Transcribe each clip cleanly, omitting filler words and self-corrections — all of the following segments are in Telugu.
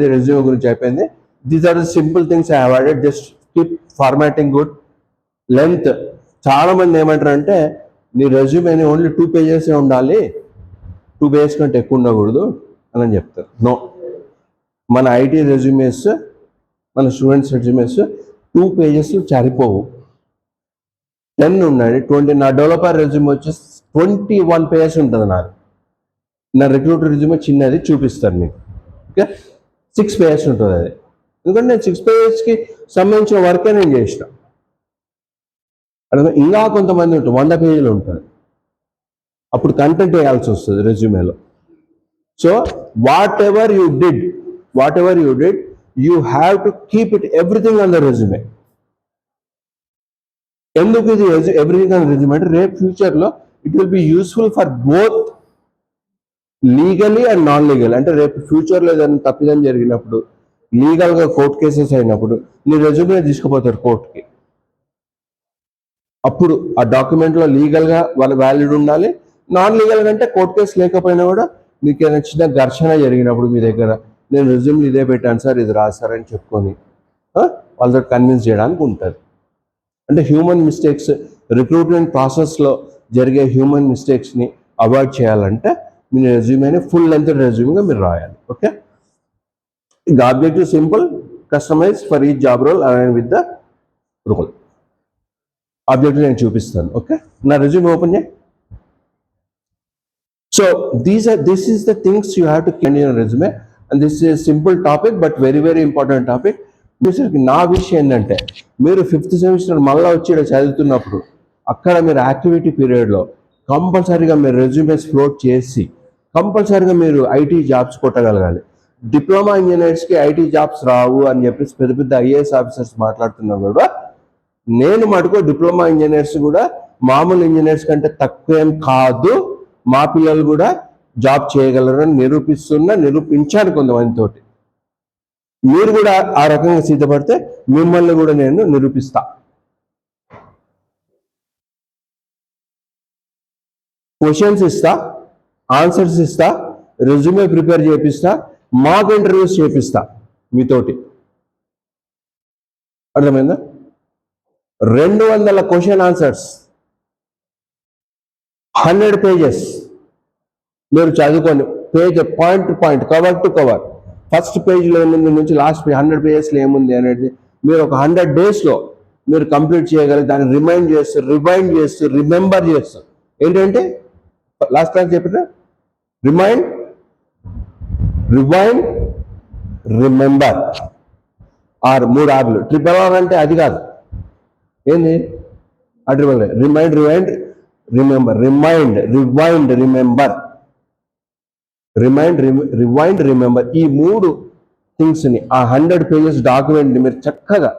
రెజ్యూమే గురించి అయిపోయింది. These are the simple things I have added. Just keep formatting good. Length చాలా మంది ఏమంటారు అంటే నీ రెజ్యూమేని ఓన్లీ 2 pages ఉండాలి, 2 pages కంటే ఎక్కువ ఉండకూడదు అని చెప్తారు. నో, మన ఐటీ రెజ్యూమేస్, మన స్టూడెంట్స్ రెజ్యూమేస్ 2 pages సరిపోవు, 10 ఉండాలి, 20. నా డెవలపర్ రెజ్యూమే వచ్చేసి 21 pages ఉంటుంది నాది. నా రిక్రూటర్ రెజ్యూమే చిన్నది చూపిస్తాను మీకు. ఓకే, 6 pages ఉంటుంది అది. ఎందుకంటే నేను 6 pagesకి సంబంధించిన వర్కే నేను చేసిన. అదే ఇంకా కొంతమంది ఉంటుంది 100 pages ఉంటుంది, అప్పుడు కంటెంట్ వేయాల్సి వస్తుంది రెజ్యూమేలో. So whatever you did, you have to keep it everything on the resume. ఎందుకు ఇది ఎవ్రీథింగ్ ఆన్ రెజ్యూమే అంటే రేపు ఫ్యూచర్లో it will be useful for both legally and non legal. అంటే రేపు ఫ్యూచర్లో ఏదైనా తప్పిదం జరిగినప్పుడు, లీగల్గా కోర్ట్ కేసెస్ అయినప్పుడు నీ రెజ్యూమే తీసుకుపోతారు కోర్టుకి. అప్పుడు ఆ డాక్యుమెంట్లో లీగల్గా వాళ్ళ వ్యాలిడ్ ఉండాలి. నాన్ లీగల్ అంటే కోర్ట్ కేసు లేకపోయినా కూడా మీకు ఏదైనా చిన్న ఘర్షణ జరిగినప్పుడు మీ దగ్గర నేను రెజ్యూమ్లు ఇదే పెట్టాను సార్, ఇది రాసారని చెప్పుకొని వాళ్ళతో కన్విన్స్ చేయడానికి ఉంటుంది. అంటే హ్యూమన్ మిస్టేక్స్, రిక్రూట్మెంట్ ప్రాసెస్లో జరిగే హ్యూమన్ మిస్టేక్స్ని అవాయిడ్ చేయాలంటే మీ రెజ్యూమేని ఫుల్ లెంత్ రెజ్యూమ్గా మీరు రాయాలి. Okay, the objective simple, customize for each job role align with the role. Objective నేను చూపిస్తాను. ఓకే, నా రెజ్యూమ్ ఓపెన్ చేయి. So this is the things you have to keep in your resume, and this is a simple topic but very very important topic. నా విషయం ఏంటంటే మీరు 5th సెమిస్టర్ మళ్ళీ వచ్చి చదువుతున్నప్పుడు అక్కడ మీరు యాక్టివిటీ పీరియడ్లో కంపల్సరీగా మీరు రెజ్యూమేస్ ఫ్లోట్ చేసి కంపల్సరీగా మీరు ఐటీ జాబ్స్ కొట్టగలగాలి. డిప్లొమా ఇంజనీర్స్కి ఐటీ జాబ్స్ రావు అని చెప్పేసి పెద్ద పెద్ద ఐఏఎస్ ఆఫీసర్స్ మాట్లాడుతున్నా కూడా నేను మటుకు డిప్లొమా ఇంజనీర్స్ కూడా మామూలు ఇంజనీర్స్ కంటే తక్కువేం కాదు, మా పిల్లలు కూడా జాబ్ చేయగలరని నిరూపించాను కొంతమందితోటి. మీరు కూడా ఆ రకంగా సిద్ధపడితే మిమ్మల్ని కూడా నేను నిరూపిస్తా. క్వశ్చన్స్ ఇస్తా, ఆన్సర్స్ ఇస్తా, రెజ్యూమే ప్రిపేర్ చేపిస్తా, మాక్ ఇంటర్వ్యూస్ చేపిస్తా మీతోటి. అర్థమైందా? 200 క్వశ్చన్ ఆన్సర్స్, 100 pages మీరు చదువుకొని page point to point, cover to cover, first పేజ్లో ఏముంది నుంచి లాస్ట్ పేజ్ 100 pagesలో ఏముంది అనేది మీరు ఒక 100 daysలో మీరు కంప్లీట్ చేయగలిగి దాన్ని రిమైండ్ చేస్తూ రిమెంబర్ చేస్తూ. ఏంటంటే లాస్ట్ క్లాస్ చెప్పిన రిమైండ్, రిమెంబర్, ఆర్ 3 R'లు. ట్రిపుల్ ఆర్ అంటే అది కాదు, ఏంది ఆ triple R? Remind, remember, remember. ఈ 3 థింగ్స్ని ఆ 100 pages డాక్యుమెంట్ని మీరు చక్కగా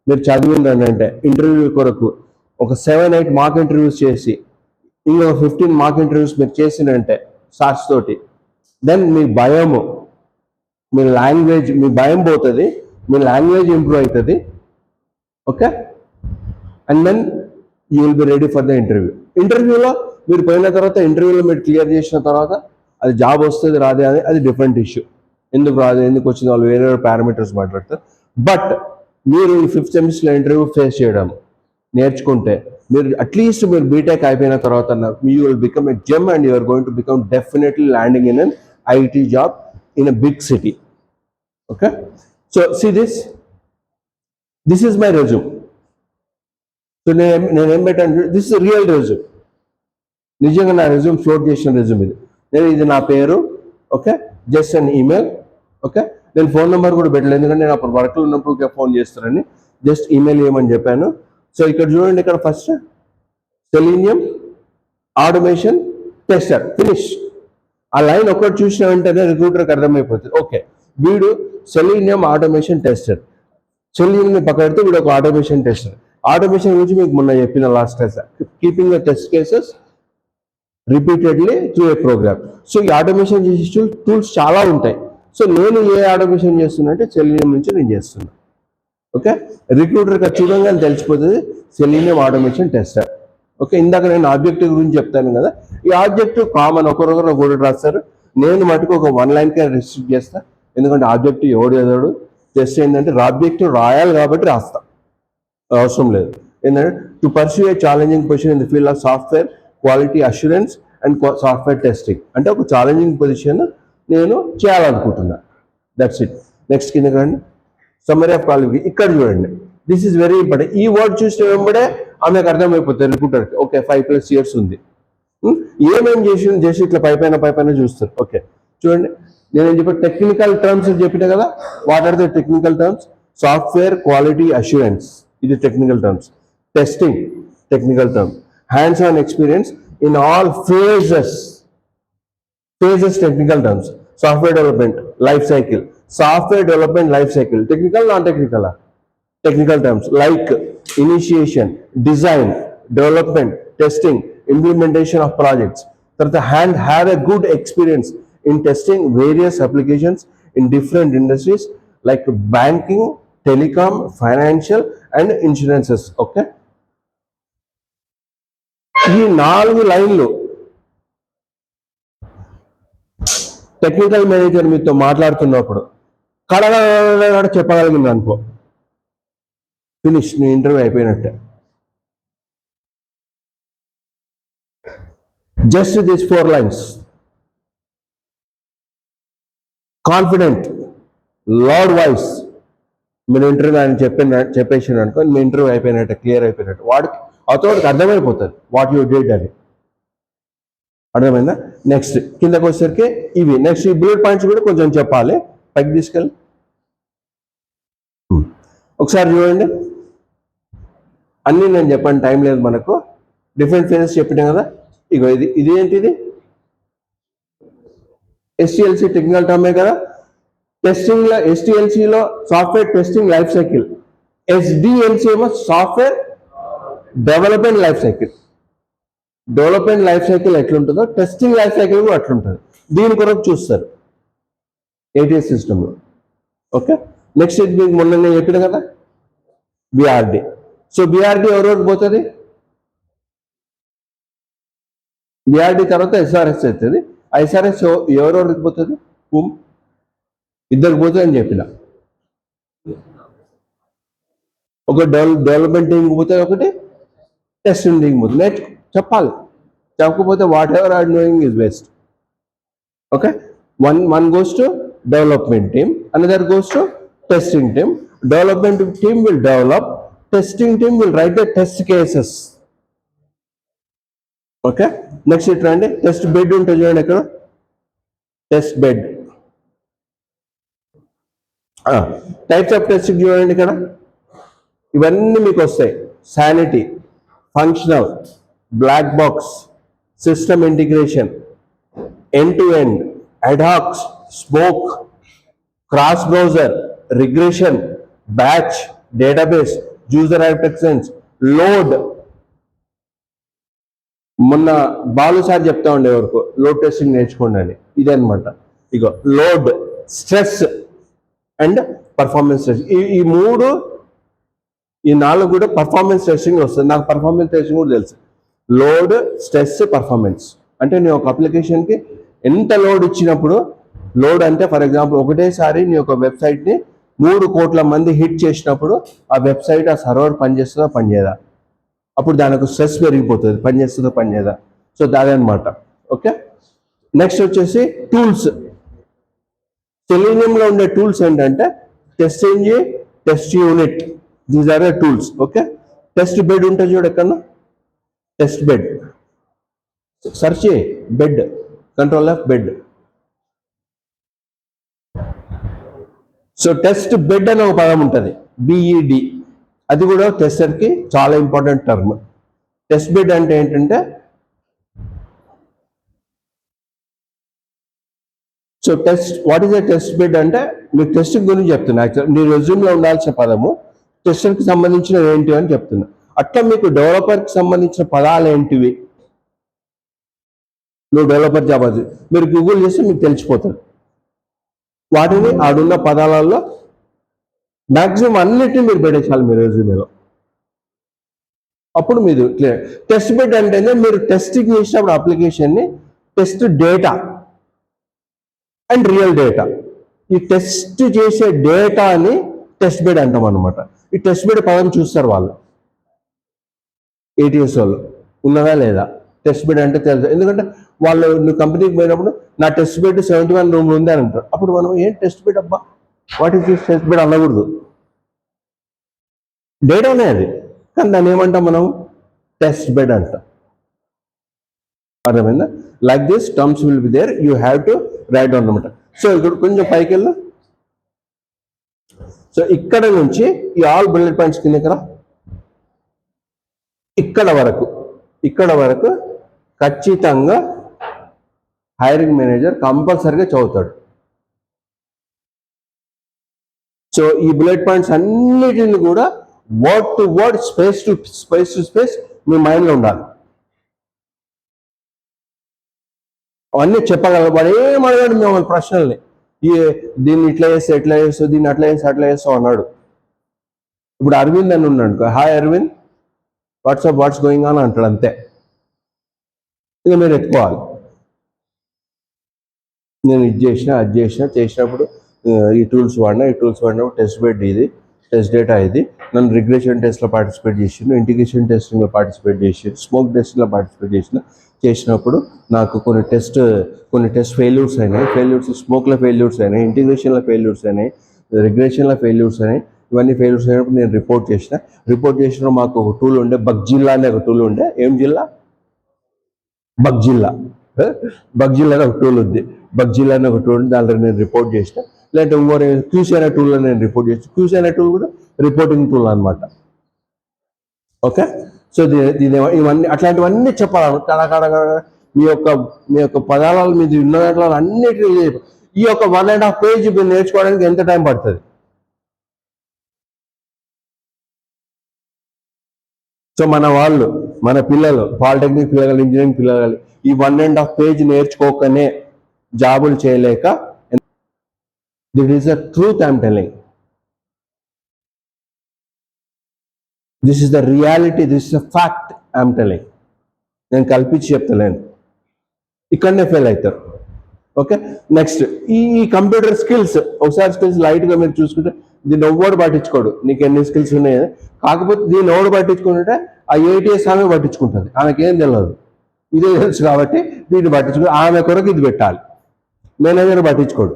మీరు చదివిందంటే ఇంటర్వ్యూ కొరకు ఒక 7-8 మాక్ ఇంటర్వ్యూస్ చేసి ఇంకొక 15 మాక్ ఇంటర్వ్యూస్ మీరు చేసినంటే సార్స్ తోటి, దెన్ మీ భయము, మీ లాంగ్వేజ్, మీ భయం పోతుంది, మీ లాంగ్వేజ్ ఇంప్రూవ్ అవుతుంది. Okay, and then you will be ready for the interview. ఇంటర్వ్యూలో మీరు పోయిన తర్వాత, ఇంటర్వ్యూలో మీరు క్లియర్ చేసిన తర్వాత అది జాబ్ వస్తుంది రాదే అని అది డిఫరెంట్ ఇష్యూ. ఎందుకు రాదు, ఎందుకు వచ్చింది, వాళ్ళు వేరే పారామీటర్స్ మాట్లాడతారు. బట్ మీరు ఈ 5th సెమిస్టర్ ఇంటర్వ్యూ ఫేస్ చేయడం నేర్చుకుంటే మీరు అట్లీస్ట్ మీరు బీటెక్ అయిపోయిన తర్వాత you will become a gem and you're going to become definitely landing in an IT job in a big city. Okay, so see this is my resume. So నేనేం పెట్టాను, దిస్ ఇస్ రియల్ రెజ్యూమ్. నిజంగా నా రెజ్యూమ్ ఫ్లోట్ చేసిన రెజ్యూమ్ ఇది. ఇది నా పేరు. Okay, just an email. Okay, నేను ఫోన్ నెంబర్ కూడా పెట్టలేదు, ఎందుకంటే నేను అప్పుడు వర్క్లో ఉన్నప్పుడు ఫోన్ చేస్తానని. జస్ట్ ఈమెయిల్ చేయమని చెప్పాను. సో ఇక్కడ చూడండి, ఇక్కడ first selenium automation tester, finish. ఆ లైన్ ఒక్కటి చూసిన వెంటనే రిక్రూటర్కి అర్థమైపోతుంది, ఓకే వీడు సెలీనియం ఆటోమేషన్ టెస్టర్. సెలీనియం పక్కడితే వీడు ఒక ఆటోమేషన్ టెస్టర్. ఆటోమేషన్ గురించి మీకు మొన్న చెప్పిన last class, keeping the test cases repeatedly through a program. So ఈ ఆటోమేషన్ చేసే టూల్స్ చాలా ఉంటాయి. సో నేను ఏ ఆటోమేషన్ చేస్తున్నా అంటే సెలీనియం నుంచి నేను చేస్తున్నా. ఓకే, రిక్రూటర్కి చూడంగానే తెలిసిపోతుంది సెలీనియం ఆటోమేషన్ టెస్టర్. ఓకే, ఇందాక నేను ఆబ్జెక్టివ్ గురించి చెప్తాను కదా, ఈ ఆబ్జెక్టివ్ కామన్, ఒకరొకరు రాస్తారు. నేను మటుకు ఒక 1 line కే రిస్ట్రిక్ట్ చేస్తా. ఎందుకంటే ఆబ్జెక్టివ్ ఎవడు చదవడు, జస్ట్ ఏంటంటే ఆబ్జెక్టివ్ రాయాలి కాబట్టి రాస్తా, అవసరం లేదు. ఏంటంటే to pursue A challenging position in the field of software quality assurance and software testing, అంటే ఒక ఛాలెంజింగ్ పొజిషన్ నేను చేయాలనుకుంటున్నా. That's it. నెక్స్ట్ కింద రండి, సమ్మరీ ఆఫ్ క్వాలిఫికేషన్. ఇక్కడ చూడండి, దిస్ ఈజ్ వెరీ ఇంపార్టెంట్. ఈ వర్డ్ చూసిన వెంబడే ఆమెకు అర్థమైపోతుంది రిక్రూటర్కి, ఓకే 5+ years ఉంది. ఏమేం చేసి ఇట్లా పైపైన చూస్తారు. ఓకే చూడండి, నేనేం చెప్పి టెక్నికల్ టర్మ్స్ చెప్పినా కదా, what are the technical terms? Software quality assurance, ఇది technical terms. Testing, technical term. Hands on experience in all phases, technical terms. Software development life cycle, software development life cycle, technical non technical? Technical terms like initiation, design, development, testing, implementation of projects. తర్వాత have a good experience in testing various applications in different industries like banking, telecom, financial and insurances. Okay, ఈ 4 లైన్లు టెక్నికల్ మేనేజర్ మీతో మాట్లాడుతున్నప్పుడు కడగడ చెప్పగలిగింది అనుకో, ఫినిష్, నీ ఇంటర్వ్యూ అయిపోయినట్టే. Just these 4 lines. Confident, loud voice. మీరు ఇంటర్వ్యూ ఆయన చెప్పేసి అనుకో, మీ ఇంటర్వ్యూ అయిపోయినట్టు, క్లియర్ అయిపోయినట్టు. వాడికి అతోడికి అర్థమైపోతుంది వాట్ యూ డిడ్ అని. అర్థమైందా? నెక్స్ట్ కిందకు వచ్చేసరికి ఇవి నెక్స్ట్ ఈ బుల్లెట్ పాయింట్స్ కూడా కొంచెం చెప్పాలి, పైకి తీసుకెళ్ళి ఒకసారి చూడండి. అన్నీ నేను చెప్పాను, టైం లేదు మనకు. డిఫరెంట్ ఫేజెస్ చెప్పినా కదా. ఇగో ఇది ఏంటిది? ఎస్టిఎల్సి టెక్నికల్ టర్మే కదా. టెస్టింగ్ లో ఎస్టిఎల్సిలో software testing life cycle, SDLC ఏమో software development life cycle. Development life cycle ఎట్లుంటుందో టెస్టింగ్ లైఫ్ సైకిల్ కూడా అట్లుంటుంది. దీని కొరకు చూస్తారు ఏటీఎస్ సిస్టంలో. ఓకే, నెక్స్ట్ ఇది మీకు మొన్న నేను చెప్పిన కదా బిఆర్డి. సో బిఆర్డి ఎవరెవరికి పోతుంది? బిఆర్డి తర్వాత ఎస్ఆర్ఎస్ అవుతుంది. ఎస్ఆర్ఎస్ ఎవరెవరికి పోతుంది? ఇద్దరికి పోతుంది అని చెప్పిన. ఒక డెవలప్మెంట్ టీంకి పోతుంది, ఒకటి టెస్టింగ్ టీంకి పోతుంది. చెప్పాలి, చెప్పకపోతే whatever are doing is best. Okay, one goes to development team, another goes to testing team. Development team will develop, testing team will write the test cases. Okay, next ఇట్లా అండి, టెస్ట్ బెడ్ ఉంటుంది చూడండి ఇక్కడ, test bed. Types of testing చూడండి ఇక్కడ, ఇవన్నీ మీకు వస్తాయి. Sanity, functional, black box, system integration, end to end, ad hocs, smoke, cross browser, regression, batch, database, user acceptance, load. మొన్న బాలు సార్ చెప్తా ఉండే వరకు లోడ్ టెస్టింగ్ నేర్చుకోండి అని. ఇదే అనమాట. ఇగో load, stress and performance testing. ఈ 4 కూడా పర్ఫార్మెన్స్ టెస్టింగ్ వస్తుంది. నాకు పర్ఫార్మెన్స్ టెస్టింగ్ కూడా తెలుసు. లోడ్, స్ట్రెస్, పర్ఫార్మెన్స్ అంటే నీ ఒక అప్లికేషన్కి ఎంత లోడ్ ఇచ్చినప్పుడు, లోడ్ అంటే ఫర్ ఎగ్జాంపుల్ ఒకటేసారి నీ ఒక వెబ్సైట్ని 3 కోట్ల మంది హిట్ చేసినప్పుడు ఆ వెబ్సైట్, ఆ సర్వర్ పనిచేస్తుందా పనిచేయదా, అప్పుడు దానికి స్ట్రెస్ పెరిగిపోతుంది, పనిచేస్తుందా పనిచేయదా. సో దాని అనమాట. ఓకే, నెక్స్ట్ వచ్చేసి టూల్స్. సెలీనియంలో ఉండే టూల్స్ ఏంటంటే test engine, test unit, these are the tools. Okay, test bed ఉంటుంది చూడు ఎక్కడన్నా, టెస్ట్ బెడ్ సెర్చ్ చేయి, bed, control of bed. So test bed అనే ఒక పదం ఉంటుంది, బిఈడి. అది కూడా టెస్టర్కి చాలా ఇంపార్టెంట్ టర్మ్. టెస్ట్ బెడ్ అంటే ఏంటంటే, so what is a test bed అంటే మీకు టెస్టింగ్ గురించి చెప్తున్నా. యాక్చువల్ మీ రెజ్యూమ్లో ఉండాల్సిన పదము టెస్టర్కి సంబంధించిన ఏంటి అని చెప్తున్నా. అట్లా మీకు డెవలపర్కి సంబంధించిన పదాలు ఏంటివి, నువ్వు డెవలపర్ జాబ్ అది మీరు గూగుల్ చేస్తే మీకు తెలిసిపోతుంది. వాటిని ఆడున్న పదాలలో మ్యాక్సిమం అన్నిటిని మీరు పెట్టేసాలి మీ రెజ్యూమేలో, అప్పుడు మీరు క్లియర్. టెస్ట్ బెడ్ అంటేనే మీరు టెస్టింగ్ చేసినప్పుడు అప్లికేషన్ని test data and real data ఈ టెస్ట్ చేసే డేటాని టెస్ట్ బెడ్ అంటాం అనమాట. ఈ టెస్ట్ బెడ్ పదం చూస్తారు వాళ్ళు, ఏటీఎస్ వాళ్ళు, ఉన్నదా లేదా టెస్ట్ బెడ్ అంటే తెలుసు. ఎందుకంటే వాళ్ళు నువ్వు కంపెనీకి పోయినప్పుడు నా టెస్ట్ బెడ్ 71 రూమ్ ఉంది అని అంటారు. అప్పుడు మనం ఏం టెస్ట్ బెడ్ అబ్బా, what is this test bed అనకూడదు, డేటానే అది. కానీ దాన్ని ఏమంటాం మనం, టెస్ట్ బెడ్ అంటాం. అర్థమైందా? Like this terms will be there, you have to write down అనమాట. సో ఇక్కడ కొంచెం పైకి వెళ్ళు. సో ఇక్కడ నుంచి ఈ ఆల్ బుల్లెట్ పాయింట్స్ కింద ఇక్కడ వరకు ఖచ్చితంగా హైరింగ్ మేనేజర్ కంపల్సరిగా చదువుతాడు. సో ఈ బుల్లెట్ పాయింట్స్ అన్నిటిని కూడా word to word, space to space మీ మైండ్లో ఉండాలి. అవన్నీ చెప్పగలరు. వాడు ఏం అడగాడు మిమ్మల్ని ప్రశ్నల్ని, దీన్ని ఇట్లా చేస్తే ఎట్లా చేస్తావు, దీన్ని అట్లా చేస్తే అట్లా చేస్తావు అన్నాడు. ఇప్పుడు అరవింద్ అని ఉన్నాడు, hi Arvind, what's going on అంటాడు, అంతే. ఇక మీరు ఎత్తుకోవాలి, నేను ఇది చేసిన అది చేసినప్పుడు ఈ టూల్స్ వాడినప్పుడు టెస్ట్ బెడ్ ఇది, టెస్ట్ డేటా ఇది, నన్ను రిగ్రెషన్ టెస్ట్లో పార్టిసిపేట్ చేసిండు, ఇంటిగ్రేషన్ టెస్టింగ్లో పార్టిసిపేట్ చేసిండు, స్మోక్ టెస్ట్లో పార్టిసిపేట్ చేసినప్పుడు నాకు కొన్ని టెస్ట్ ఫెయిల్యూర్స్ అయినాయి, స్మోక్లో ఫెయిల్యూర్స్ అయినాయి, ఇంటిగ్రేషన్లో ఫెయిల్యూర్స్ అయినాయి, రిగ్రెషన్లో ఫెయిల్యూర్స్ అయినాయి. ఇవన్నీ ఫెయిల్యూర్స్ అయినప్పుడు నేను రిపోర్ట్ చేసిన మాకు ఒక టూల్ ఉండే, బగ్జిల్లా అనే ఒక టూల్ ఉండే. ఏం జిల్లా? బగ్జిల్లా అనే ఒక టూల్ ఉంది. బగ్జిల్లా అనే ఒక టూల్ ఉంది, దాంట్లో నేను రిపోర్ట్ చేసిన. లేదంటే ఇంకోటి క్యూసీ అనే టూల్లో నేను రిపోర్ట్ చేసిన. క్యూసీ అనే టూల్ కూడా రిపోర్టింగ్ టూల్ అనమాట. ఓకే, సో ఇవన్నీ అట్లాంటివన్నీ చెప్పాలి. మీ యొక్క పదాల మీద ఉన్న దాంట్లో అన్నిటి, ఈ యొక్క 1.5 పేజ్ మీరు నేర్చుకోవడానికి ఎంత టైం పడుతుంది? సో మన పిల్లలు, పాలిటెక్నిక్ పిల్లలు, ఇంజనీరింగ్ పిల్లలు ఈ 1.5 పేజ్ నేర్చుకోకనే జాబులు చేయలేక, this is the truth I'm telling, this is the reality, this is the fact I'm telling. నేను కల్పించి చెప్తలేను, ఇక్కడనే ఫెయిల్ అవుతారు. ఓకే, నెక్స్ట్ ఈ కంప్యూటర్ స్కిల్స్. ఒకసారి స్కిల్స్ లైట్గా మీరు చూసుకుంటే, దీన్ని ఎవ్వడు పట్టించుకోడు నీకు ఎన్ని స్కిల్స్ ఉన్నాయి. కాకపోతే దీన్ని ఎవడు పట్టించుకుంటే ఆ ఏటీఎస్ ఆమె పట్టించుకుంటుంది, ఆమెకేం తెలియదు, ఇదే తెలుసు కాబట్టి దీన్ని పట్టించుకో. ఆమె కొరకు ఇది పెట్టాలి, మేనేజర్ పట్టించుకోడు.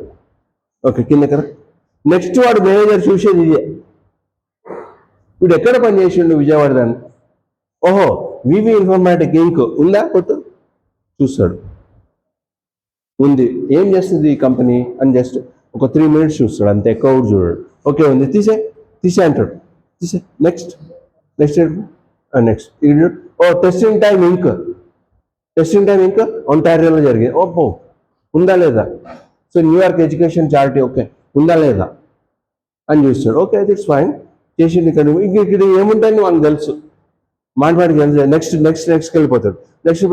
ఓకే, కింద నెక్స్ట్ వాడు మేనేజర్ చూసేది ఇదే, వీడు ఎక్కడ పనిచేసిండు విజయవాడ దాన్ని, ఓహో వివి ఇన్ఫర్మాటిక్ ఇంక్ ఉందా కొట్టు, చూస్తాడు, ఉంది, ఏం చేస్తుంది ఈ కంపెనీ అని జస్ట్ ఒక 3 minutes చూస్తాడు, అంతే, ఎక్కువ కూడా చూడాడు. ఓకే ఉంది, తీసే అంటాడు, నెక్స్ట్ ఓ టెస్టింగ్ టైం ఇంక్ ఒంటారియోలో జరిగింది, ఓపో ఉందా లేదా. So New York education charity, okay ఉందా లేదా అని చూస్తాడు. ఓకే అయితే ఇట్స్ ఫైన్, చేసింది. ఇక్కడ ఏముంటాయని మనకు తెలుసు, మాటికి తెలుసు. నెక్స్ట్ వెళ్ళిపోతాడు. నెక్స్ట్